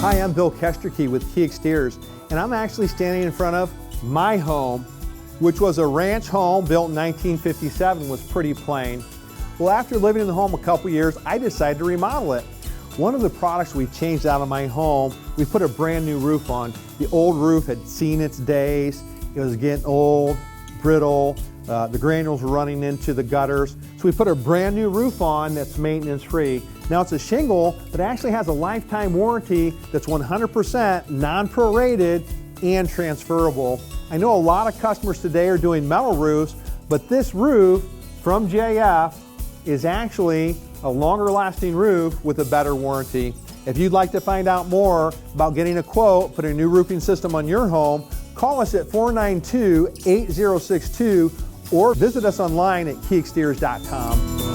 Hi, I'm Bill Kesterkey with Key Exteriors, and I'm actually standing in front of my home, which was a ranch home built in 1957, was pretty plain. Well, after living in the home a couple years, I decided to remodel it. One of the products we changed out of my home, we put a brand new roof on. The old roof had seen its days. It was getting old, brittle. The granules were running into the gutters. So we put a brand new roof on that's maintenance free. Now it's a shingle, but it actually has a lifetime warranty that's 100% non-prorated and transferable. I know a lot of customers today are doing metal roofs, but this roof from GAF is actually a longer lasting roof with a better warranty. If you'd like to find out more about getting a quote, putting a new roofing system on your home, call us at 492-8062 or visit us online at keyexteriors.com.